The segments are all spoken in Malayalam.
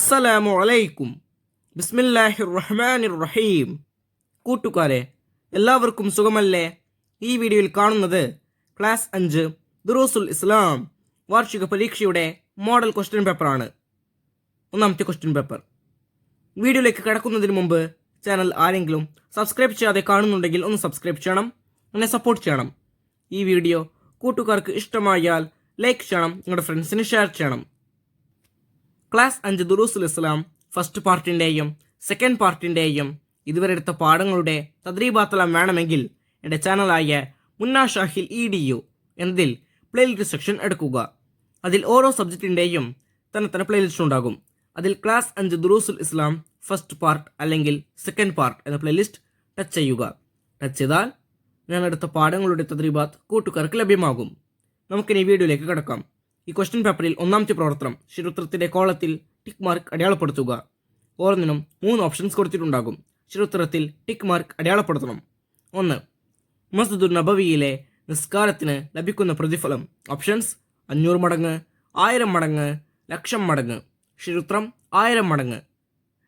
അസ്സലാമു അലൈക്കും. ബിസ്മില്ലാഹിർ റഹ്മാനിർ റഹീം. കൂട്ടുകാരെ, എല്ലാവർക്കും സുഖമല്ലേ? ഈ വീഡിയോയിൽ കാണുന്നത് ക്ലാസ് 5 ദുറൂസുൽ ഇസ്ലാം വാർഷിക പരീക്ഷയുടെ മോഡൽ ക്വസ്റ്റ്യൻ പേപ്പറാണ്. ഒന്നാമത്തെ ക്വസ്റ്റ്യൻ പേപ്പർ. വീഡിയോയിലേക്ക് കടക്കുന്നതിന് മുമ്പ് ചാനൽ ആരെങ്കിലും സബ്സ്ക്രൈബ് ചെയ്യാതെ കാണുന്നുണ്ടെങ്കിൽ ഒന്ന് സബ്സ്ക്രൈബ് ചെയ്യണം, എന്നെ സപ്പോർട്ട് ചെയ്യണം. ഈ വീഡിയോ കൂട്ടുകാർക്ക് ഇഷ്ടമായാൽ ലൈക്ക് ചെയ്യണം, നിങ്ങളുടെ ഫ്രണ്ട്സിന് ഷെയർ ചെയ്യണം. ക്ലാസ് 5 ദുറൂസുൽ ഇസ്ലാം ഫസ്റ്റ് പാർട്ടിൻ്റെയും സെക്കൻഡ് പാർട്ടിൻ്റെയും ഇതുവരെ എടുത്ത പാഠങ്ങളുടെ തദ്രീബാത്തെല്ലാം വേണമെങ്കിൽ എൻ്റെ ചാനലായ മുന്നാ ഷാഹിൽ EDU എന്നതിൽ പ്ലേലിസ്റ്റ് സെക്ഷൻ എടുക്കുക. അതിൽ ഓരോ സബ്ജക്റ്റിൻ്റെയും തന്നെ പ്ലേലിസ്റ്റ് ഉണ്ടാകും. അതിൽ ക്ലാസ് 5 ദുറൂസുൽ ഇസ്ലാം ഫസ്റ്റ് പാർട്ട് അല്ലെങ്കിൽ സെക്കൻഡ് പാർട്ട് എന്ന പ്ലേലിസ്റ്റ് ടച്ച് ചെയ്യുക. ടച്ച് ചെയ്താൽ ഞാൻ എടുത്ത പാഠങ്ങളുടെ തദ്രീബാത്ത് കൂട്ടുകാർക്ക് ലഭ്യമാകും. നമുക്കിനി വീഡിയോയിലേക്ക് കിടക്കാം. ഈ ക്വസ്റ്റ്യൻ പേപ്പറിൽ ഒന്നാമത്തെ പ്രവർത്തനം ശരിയുത്തരത്തിന്റെ കോളത്തിൽ ടിക്ക് മാർക്ക് അടയാളപ്പെടുത്തുക. ഓരോന്നിനും 3 ഓപ്ഷൻസ് കൊടുത്തിട്ടുണ്ടാകും. ശരിയുത്തരത്തിൽ ടിക്ക് മാർക്ക് അടയാളപ്പെടുത്തണം. 1. മസ്ജിദുൻ നബവിയിലെ നിസ്കാരത്തിന് ലഭിക്കുന്ന പ്രതിഫലം. ഓപ്ഷൻസ്: 500 മടങ്ങ്, 1000 മടങ്ങ്, 1,00,000 മടങ്ങ്. ശരിയുത്തരം 1000 മടങ്ങ്.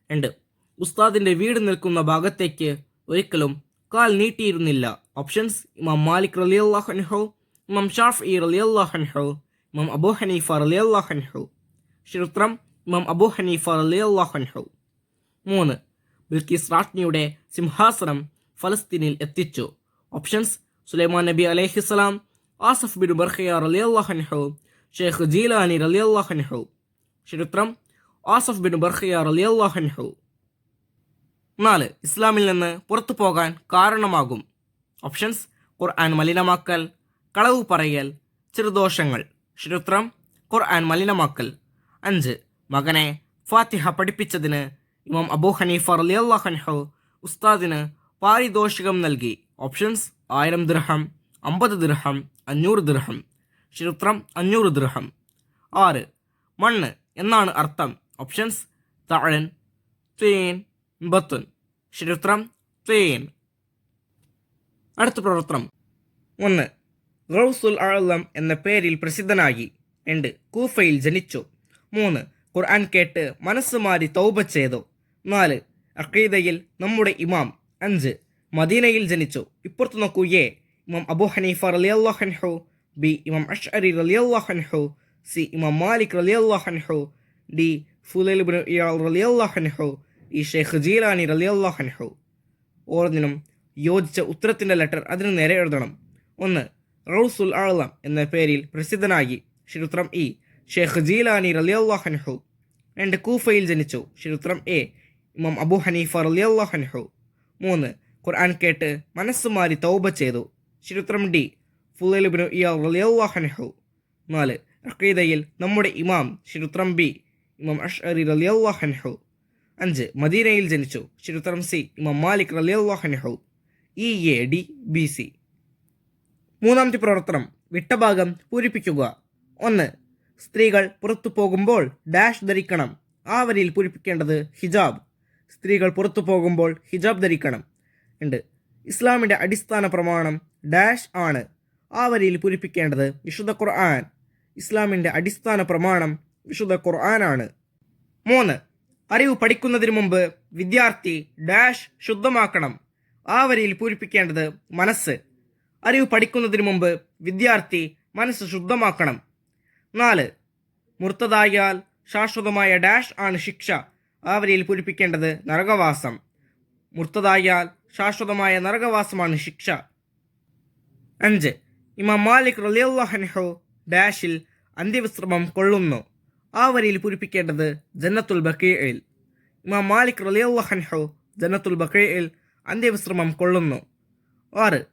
2. ഉസ്താദിന്റെ വീട് നിൽക്കുന്ന ഭാഗത്തേക്ക് ഒരിക്കലും കാൽ നീട്ടിയിരുന്നില്ല. ഓപ്ഷൻസ്: ഇമാം മാലിക് റളിയല്ലാഹു അൻഹു, ഇമാം ഷാഫിഈ റളിയല്ലാഹു അൻഹു, ഇമാം അബൂ ഹനീഫ റളിയല്ലാഹു അൻഹു. ശരിയുത്തരം ഇമാം അബൂ ഹനീഫ റളിയല്ലാഹു അൻഹു. 3. ബിൽക്കിസ് റാഷ്നിയുടെ സിംഹാസനം ഫലസ്തീനിൽ എത്തിച്ചു. ഓപ്ഷൻസ്: സുലൈമാൻ നബി അലൈഹിസ്സലാം, ആസിഫ് ബിൻ ബർഖിയ റളിയല്ലാഹു അൻഹു, ഷെയ്ഖ് ജീലാനി റളിയല്ലാഹു അൻഹു. ശരിയുത്തരം ആസിഫ് ബിൻ ബർഖിയ റളിയല്ലാഹു അൻഹു. 4. ഇസ്ലാമിൽ നിന്ന് പുറത്തു പോകാൻ കാരണമാകും. ഓപ്ഷൻസ്: ഖുർആൻ മലിനമാക്കൽ, കളവ് പറയൽ, ചെറുദോഷങ്ങൾ. ശരിയുത്തരം ഖുർആൻ മലിനമാക്കൽ. 5. മകനെ ഫാത്തിഹ പഠിപ്പിച്ചതിന് ഇമാം അബൂ ഹനീഫ റളിയല്ലാഹു അൻഹു ഉസ്താദിന് പാരിതോഷികം നൽകി. ഓപ്ഷൻസ്: 1000 ദിർഹം, 50 ദിർഹം, 500 ദിർഹം. ശരിയുത്തരം 500 ദിർഹം. 6. മണ്ണ് എന്നാണ് അർത്ഥം. ഓപ്ഷൻസ്: തഅൻ, തീൻ, ബത്തുൻ. ശരിയുത്തരം തീൻ. അടുത്ത പ്രവർത്തനം. 1. ഗൗസുൽ അഅ്ലം എന്ന പേരിൽ പ്രസിദ്ധനായി. 2. കൂഫയിൽ ജനിച്ചു. 3. ഖുർആൻ കേട്ട് മനസ്സ് മാറി തൗബ ചെയ്തു. 4. അഖീദയിൽ നമ്മുടെ ഇമാം. 5. മദീനയിൽ ജനിച്ചു. ഇപ്പുറത്ത് നോക്കൂ. എ. ഇമാം അബൂ ഹനീഫ റളിയല്ലാഹു അൻഹു, ബി. ഇമാം അശ്അരി റളിയല്ലാഹു അൻഹു, സി. ഇമാം മാലിക് റളിയല്ലാഹു അൻഹു, ഡി. ഫുലൈൽ ഇബ്നു ഇയാദ് റളിയല്ലാഹു അൻഹു, ഈ. ഷെയ്ഖ് ജീലാനി റളിയല്ലാഹു അൻഹു. ഓരോന്നിനും യോജിച്ച ഉത്തരത്തിന്റെ ലെറ്റർ അതിന് നേരെ എഴുതണം. 1. ഗൗസുൽ അഅ്ലം എന്ന പേരിൽ പ്രസിദ്ധനായി. ശരിയുത്തരം ഇ. ഷെയ്ഖ് ജീലാനി റളിയല്ലാഹു അൻഹു. 2. കൂഫയിൽ ജനിച്ചു. ശരിയുത്തരം എ. ഇമാം അബൂ ഹനീഫ റളിയല്ലാഹു അൻഹു. 3. ഖുർആൻ കേട്ട് മനസ്സ് മാറി തൗബ ചെയ്തു. ശരിയുത്തരം ഡി. ഫുലൈൽ ഇബ്നു ഇയാദ് റളിയല്ലാഹു അൻഹു. 4. അഖീദയിൽ നമ്മുടെ ഇമാം. ശരിയുത്തരം ബി. ഇമാം അശ്അരി റളിയല്ലാഹു അൻഹു. 5. മദീനയിൽ ജനിച്ചു. ശരിയുത്തരം സി. ഇമാം മാലിക് റളിയല്ലാഹു അൻഹു. E, A, D, B, C. മൂന്നാമത്തെ പ്രവർത്തനം. വിട്ട ഭാഗം പൂരിപ്പിക്കുക. 1. സ്ത്രീകൾ പുറത്തു പോകുമ്പോൾ ഡാഷ് ധരിക്കണം. ആ വരിയിൽ പൂരിപ്പിക്കേണ്ടത് ഹിജാബ്. സ്ത്രീകൾ പുറത്തു പോകുമ്പോൾ ഹിജാബ് ധരിക്കണം. 2. ഇസ്ലാമിൻ്റെ അടിസ്ഥാന പ്രമാണം ഡാഷ് ആണ്. ആ വരിയിൽ പൂരിപ്പിക്കേണ്ടത് വിശുദ്ധ ഖുർആൻ. ഇസ്ലാമിൻ്റെ അടിസ്ഥാന പ്രമാണം വിശുദ്ധ ഖുർആനാണ്. 3. അറിവ് പഠിക്കുന്നതിന് മുമ്പ് വിദ്യാർത്ഥി ഡാഷ് ശുദ്ധമാക്കണം. ആ വരിയിൽ പൂരിപ്പിക്കേണ്ടത് മനസ്സ്. അറിവ് പഠിക്കുന്നതിന് മുമ്പ് വിദ്യാർത്ഥി മനസ്സ് ശുദ്ധമാക്കണം. 4. മുർത്തദായാൽ ശാശ്വതമായ ഡാഷ് ആണ് ശിക്ഷ. ആ വരിയിൽ പൂരിപ്പിക്കേണ്ടത് നരകവാസം. മുർത്തദായാൽ ശാശ്വതമായ നരകവാസമാണ് ശിക്ഷ. 5. ഇമാം മാലിക് റളിയല്ലാഹു അൻഹു ഡാഷിൽ അന്ത്യവിശ്രമം കൊള്ളുന്നു. ആ വരിയിൽ പൂരിപ്പിക്കേണ്ടത് ജന്നത്തുൽ ബഖീഇൽ. ഇമാം മാലിക് റളിയല്ലാഹു അൻഹു ജന്നത്തുൽ ബഖീഇൽ അന്ത്യവിശ്രമം കൊള്ളുന്നു. 6.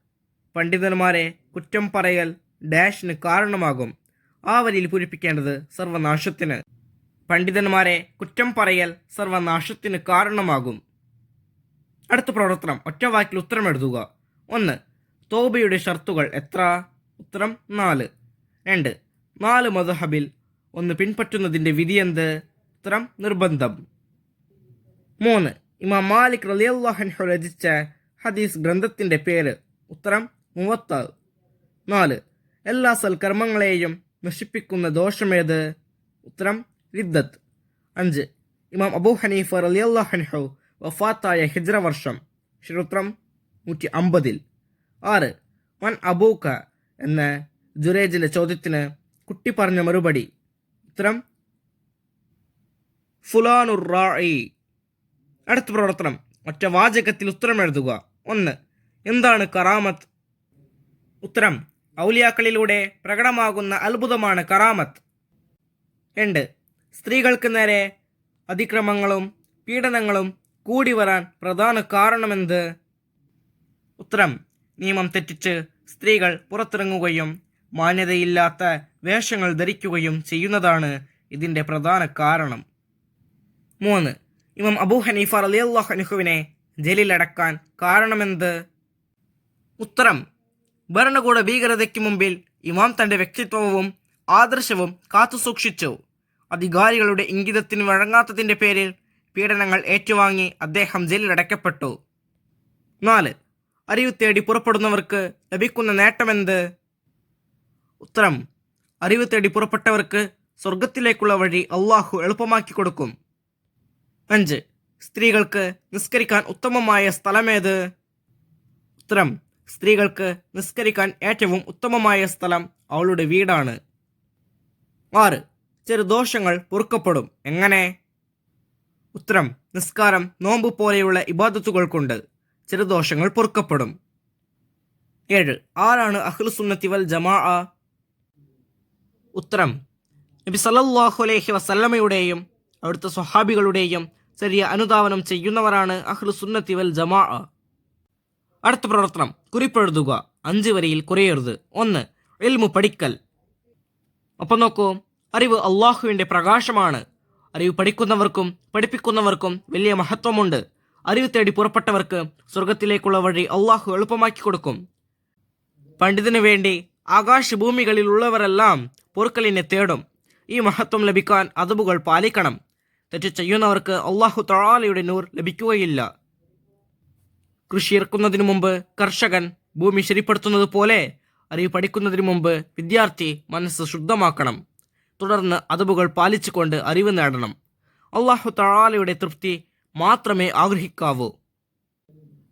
പണ്ഡിതന്മാരെ കുറ്റം പറയൽ ഡാഷിന് കാരണമാകും. ആ വരിയിൽ പൂരിപ്പിക്കേണ്ടത് സർവനാശത്തിന്. പണ്ഡിതന്മാരെ കുറ്റം പറയൽ സർവനാശത്തിന് കാരണമാകും. അടുത്ത പ്രവർത്തനം. ഒറ്റ വാക്കിൽ ഉത്തരം എഴുതുക. 1. തൗബയുടെ ഷർത്തുകൾ എത്ര? ഉത്തരം 4. 2. 4 മദ്ഹബിൽ ഒന്ന് പിൻപറ്റുന്നതിൻ്റെ വിധിയെന്ത്? ഉത്തരം നിർബന്ധം. 3. ഇമാം മാലിക് റളിയല്ലാഹു അൻഹു രചിച്ച ഹദീസ് ഗ്രന്ഥത്തിൻ്റെ പേര്? ഉത്തരം മുവത്ത. 4. എല്ലാ സൽക്കർമ്മങ്ങളെയും നശിപ്പിക്കുന്ന ദോഷമേത്? ഉത്തരം റിദ്ദത്ത്. 5. ഇമാം അബൂ ഹനീഫ റളിയല്ലാഹു അൻഹു വഫാത്തായ ഹിജ്റ വർഷം ശരിയുത്തരം 150. 6. മൻ അബൂക എന്ന ജുറേജിന്റെ ചോദ്യത്തിന് കുട്ടി പറഞ്ഞ മറുപടി. ഉത്തരം ഫുലാനുർ റാഇ. അടുത്ത പ്രവർത്തനം ഒറ്റ വാചകത്തിൽ ഉത്തരം എഴുതുക. 1. എന്താണ് കറാമത്ത്? ഉത്തരം ഔലിയാക്കളിലൂടെ പ്രകടമാകുന്ന അത്ഭുതമാണ് കറാമത്ത്. 2. സ്ത്രീകൾക്ക് നേരെ അതിക്രമങ്ങളും പീഡനങ്ങളും കൂടി വരാൻ പ്രധാന കാരണമെന്ത്? ഉത്തരം നിയമം തെറ്റിച്ച് സ്ത്രീകൾ പുറത്തിറങ്ങുകയും മാന്യതയില്ലാത്ത വേഷങ്ങൾ ധരിക്കുകയും ചെയ്യുന്നതാണ് ഇതിൻ്റെ പ്രധാന കാരണം. 3. ഇമാം അബൂ ഹനീഫ റളിയല്ലാഹു അൻഹുവിനെ ജയിലിലടക്കാൻ കാരണമെന്ത്? ഉത്തരം ഭരണകൂട ഭീകരതയ്ക്ക് മുമ്പിൽ ഇമാം തൻ്റെ വ്യക്തിത്വവും ആദർശവും കാത്തുസൂക്ഷിച്ചു. അധികാരികളുടെ ഇംഗിതത്തിന് വഴങ്ങാത്തതിൻ്റെ പേരിൽ പീഡനങ്ങൾ ഏറ്റുവാങ്ങി അദ്ദേഹം ജയിലിലടയ്ക്കപ്പെട്ടു. 4. അറിവ് തേടി പുറപ്പെടുന്നവർക്ക് ലഭിക്കുന്ന നേട്ടമെന്ത്? ഉത്തരം അറിവ് തേടി പുറപ്പെട്ടവർക്ക് സ്വർഗത്തിലേക്കുള്ള വഴി അള്ളാഹു എളുപ്പമാക്കി കൊടുക്കും. 5. സ്ത്രീകൾക്ക് നിസ്കരിക്കാൻ ഉത്തമമായ സ്ഥലമേത്? ഉത്തരം സ്ത്രീകൾക്ക് നിസ്കരിക്കാൻ ഏറ്റവും ഉത്തമമായ സ്ഥലം അവളുടെ വീടാണ്. 6. ചെറുദോഷങ്ങൾ പൊറുക്കപ്പെടും. എങ്ങനെ? ഉത്തരം നിസ്കാരം, നോമ്പ് പോലെയുള്ള ഇബാദത്തുകൾ കൊണ്ട് ചെറുദോഷങ്ങൾ പൊറുക്കപ്പെടും. 7. ആരാണ് അഹ്ലുസുന്നത്തി വൽ ജമാഅ? ഉത്തരം നബി സല്ലല്ലാഹു അലൈഹി വസല്ലമയുടെയും അവിടുത്തെ സ്വഹാബികളുടെയും ചെറിയ അനുധാവനം ചെയ്യുന്നവരാണ് അഹ്ലുസുന്നത്തി വൽ ജമാഅ. അടുത്ത പ്രവർത്തനം കുറിപ്പെഴുതുക. 5 വരിയിൽ കുറയരുത്. 1. ഇൽമു പഠിക്കൽ. അപ്പം നോക്കൂ, അറിവ് അള്ളാഹുവിൻ്റെ പ്രകാശമാണ്. അറിവ് പഠിക്കുന്നവർക്കും പഠിപ്പിക്കുന്നവർക്കും വലിയ മഹത്വമുണ്ട്. അറിവ് തേടി പുറപ്പെട്ടവർക്ക് സ്വർഗത്തിലേക്കുള്ള വഴി അള്ളാഹു എളുപ്പമാക്കി കൊടുക്കും. പണ്ഡിതനു വേണ്ടി ആകാശഭൂമികളിലുള്ളവരെല്ലാം പൊറുക്കലിനെ തേടും. ഈ മഹത്വം ലഭിക്കാൻ അദബുകൾ പാലിക്കണം. തെറ്റ് ചെയ്യുന്നവർക്ക് അള്ളാഹു തആലയുടെ നൂർ ലഭിക്കുകയില്ല. കൃഷി ഇറക്കുന്നതിനു മുമ്പ് കർഷകൻ ഭൂമി ശരിപ്പെടുത്തുന്നത് പോലെ അറിവ് പഠിക്കുന്നതിന് മുമ്പ് വിദ്യാർത്ഥി മനസ്സ് ശുദ്ധമാക്കണം. തുടർന്ന് അദബുകൾ പാലിച്ചുകൊണ്ട് അറിവ് നേടണം. അള്ളാഹു തആലയുടെ തൃപ്തി മാത്രമേ ആഗ്രഹിക്കാവൂ.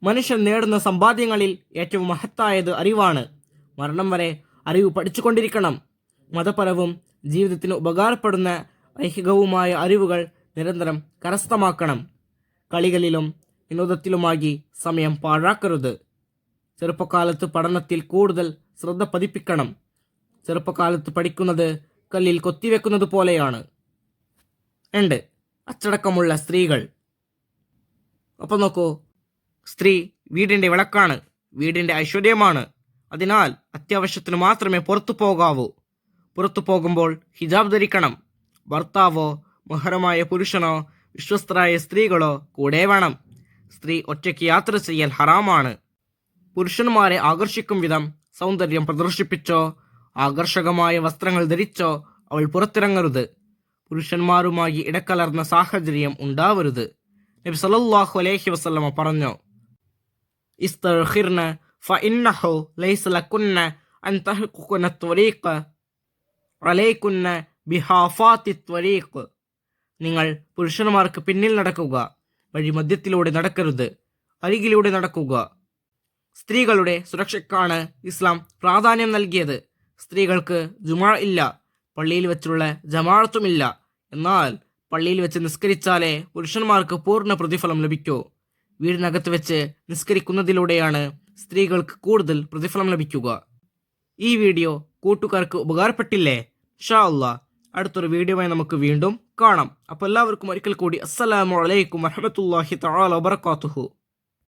മനുഷ്യൻ നേടുന്ന സമ്പാദ്യങ്ങളിൽ ഏറ്റവും മഹത്തായത് അറിവാണ്. മരണം വരെ അറിവ് പഠിച്ചുകൊണ്ടിരിക്കണം. മതപരവും ജീവിതത്തിന് ഉപകാരപ്പെടുന്ന ഐഹികവുമായ അറിവുകൾ നിരന്തരം കരസ്ഥമാക്കണം. കളികളിലും വിനോദത്തിലുമാകി സമയം പാഴാക്കരുത്. ചെറുപ്പകാലത്ത് പഠനത്തിൽ കൂടുതൽ ശ്രദ്ധ പതിപ്പിക്കണം. ചെറുപ്പകാലത്ത് പഠിക്കുന്നത് കല്ലിൽ കൊത്തിവെക്കുന്നത് പോലെയാണ്. 2. അച്ചടക്കമുള്ള സ്ത്രീകൾ. അപ്പം നോക്കൂ, സ്ത്രീ വീടിൻ്റെ വിളക്കാണ്, വീടിൻ്റെ ഐശ്വര്യമാണ്. അതിനാൽ അത്യാവശ്യത്തിന് മാത്രമേ പുറത്തു പോകാവൂ. പുറത്തു പോകുമ്പോൾ ഹിജാബ് ധരിക്കണം. ഭർത്താവോ മുഹറമായ പുരുഷനോ വിശ്വസ്തരായ സ്ത്രീകളോ കൂടെ വേണം. സ്ത്രീ ഒറ്റയ്ക്ക് യാത്ര ചെയ്യൽ ഹറാമാണ്. പുരുഷന്മാരെ ആകർഷിക്കും വിധം സൗന്ദര്യം പ്രദർശിപ്പിച്ചോ ആകർഷകമായ വസ്ത്രങ്ങൾ ധരിച്ചോ അവൾ പുറത്തിറങ്ങരുത്. പുരുഷന്മാരുമായി ഇടകലർന്ന സാഹചര്യം ഉണ്ടാവരുത്. നബി സല്ലല്ലാഹു അലൈഹി വസല്ലമ പറഞ്ഞു, ഇസ്തഖിർന ഫഇന്നഹു ലൈസ ലകുന്ന അൻ തഹഖുന ത്വരീഖ അലൈകുന്ന ബിഹാഫാത്തി ത്വരീഖ്. നിങ്ങൾ പുരുഷന്മാർക്ക് പിന്നിൽ നടക്കുക, വഴി മധ്യത്തിലൂടെ നടക്കരുത്, അരികിലൂടെ നടക്കുക. സ്ത്രീകളുടെ സുരക്ഷയ്ക്കാണ് ഇസ്ലാം പ്രാധാന്യം നൽകിയത്. സ്ത്രീകൾക്ക് ജുമാ ഇല്ല, പള്ളിയിൽ വെച്ചുള്ള ജമാഅത്തുമില്ല. എന്നാൽ പള്ളിയിൽ വെച്ച് നിസ്കരിച്ചാലേ പുരുഷന്മാർക്ക് പൂർണ്ണ പ്രതിഫലം ലഭിക്കൂ. വീടിനകത്ത് വെച്ച് നിസ്കരിക്കുന്നതിലൂടെയാണ് സ്ത്രീകൾക്ക് കൂടുതൽ പ്രതിഫലം ലഭിക്കുക. ഈ വീഡിയോ കൂട്ടുകാർക്ക് ഉപകാരപ്പെട്ടില്ലേ? ഇൻഷാ അല്ലാഹ് അടുത്തൊരു വീഡിയോയുമായി നമുക്ക് വീണ്ടും കാണാം. അപ്പോൾ എല്ലാവർക്കും ഒരിക്കൽ കൂടി അസ്സലാമു അലൈക്കും വറഹ്മത്തുള്ളാഹി തആല വബറകാതുഹു.